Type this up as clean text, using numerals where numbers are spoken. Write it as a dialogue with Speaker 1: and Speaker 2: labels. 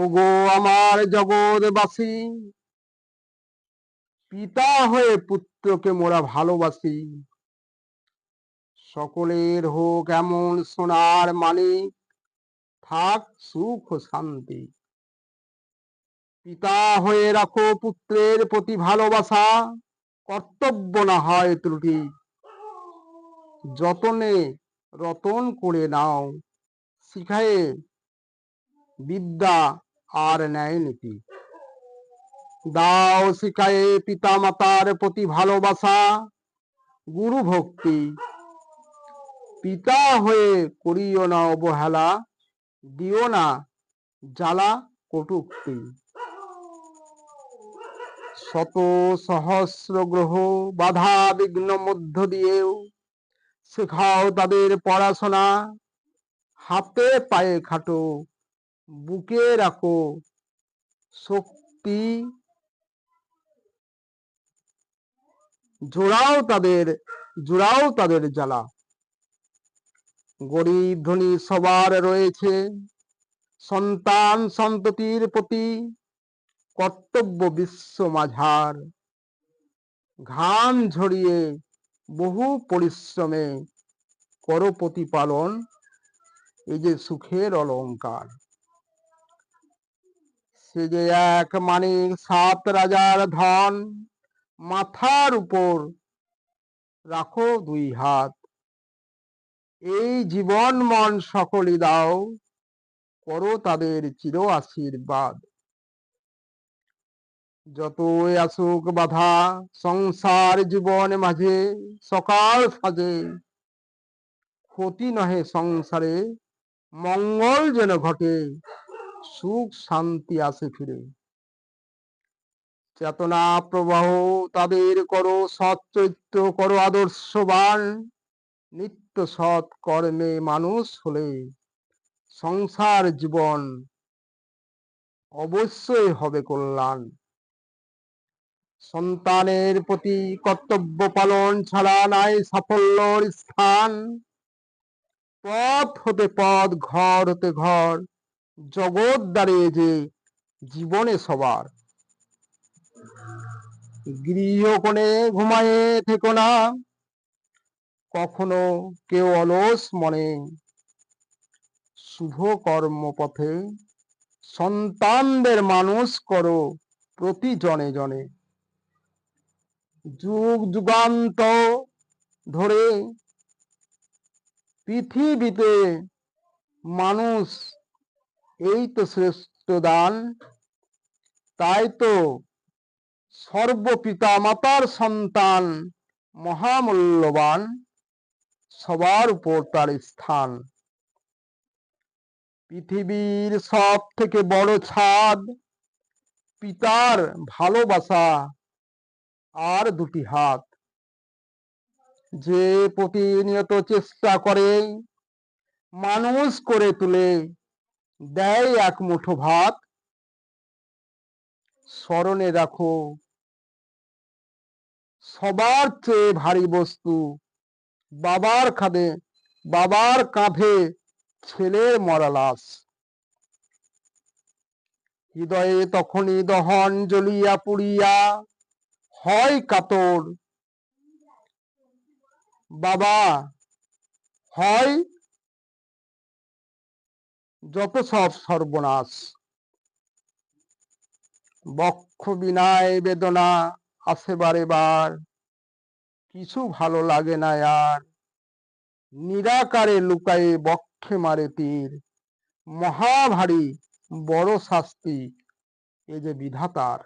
Speaker 1: ওগো আমার জগৎবাসী, পিতা হয়ে পুত্রকে মোরা ভালোবাসি। সকলের হোক এমন সোনার মানিক, থাক সুখ ও শান্তি। পিতা হয়ে রাখো পুত্রের প্রতি ভালোবাসা, কর্তব্য না হয় ত্রুটি। যতনে রতন করে নাও, শিখায়ে বিদ্যা আর ন্যায় নীতি। দাও শিখায়ে পিতা মাতার প্রতি ভালোবাসা, গুরু ভক্তি। পিতা হয়ে করিও না অবহেলা, দিও না জ্বালা কটূক্তি। শত সহস্র গ্রহ বাধা বিঘ্ন মধ্য দিয়েও শেখাও তাদের পড়াশোনা। হাতে পায়ে খাটো, বুকে রাখো শক্তি। জোড়াও তাদের জ্বালা। গরিব ধনী সবার রয়েছে সন্তান সন্ততির প্রতি কর্তব্য বিশ্ব মাঝার। ঘাম ঝরিয়ে বহু পরিশ্রমে করো প্রতিপালন, এই যে সুখের অলংকার। সে যে এক মানিক 7 রাজার ধন, মাথার উপর রাখো 2 হাত। এই জীবন মন সকলই দাও, করো তাদের চির আশীর্বাদ। যতই আসুক বাধা সংসার জীবন মাঝে, সকাল সাজে ক্ষতি নহে সংসারে। মঙ্গল যেন ঘটে, সুখ শান্তি আসে ফিরে। চেতনা প্রবাহ তাদের করো সৎ চরিত্র, করো আদর্শবান। নিত্য সৎ কর্মে মানুষ হলে সংসার জীবন অবশ্যই হবে কল্যাণ। সন্তানের প্রতি কর্তব্য পালন ছাড়া নাই সাফল্যর স্থান। পথ হতে পথ, ঘর হতে ঘর, জগৎ দাঁড়িয়ে যে জীবনে সবার। গৃহকোণে ঘুমায়ে থেকো না কখনো কেউ অলস মনে। শুভ কর্মপথে সন্তানদের মানুষ করো প্রতি জনে জনে। যুগ যুগান্তর ধরে পৃথিবীতে মানুষ এই তো শ্রেষ্ঠ দান। তাই তো সর্বপিতা মাতার সন্তান মহামূল্যবান, সবার উপর তার স্থান। পৃথিবীর সব থেকে বড় ছাদ, পিতার ভালোবাসা আর 2টি হাত। যে প্রতিনিয়ত চেষ্টা করে মানুষ করে তুলে দেয় এক মুঠো ভাত। স্মরণে রাখো সবার চেয়ে ভারী বস্তু বাবার কাঁধে ছেলের মরা লাশ। হৃদয়ে তখনই দহন জ্বলিয়া পুড়িয়া হয় কাতর। বাবা হয় যত সব সর্বনাশ। বক্ষ বিনায় বেদনা আসে বারে বার, কিছু ভালো লাগে না আর। নিরাকারে লুকায়ে বক্ষে মারে তীর, মহাভারী বড় শাস্তি এ যে বিধাতার।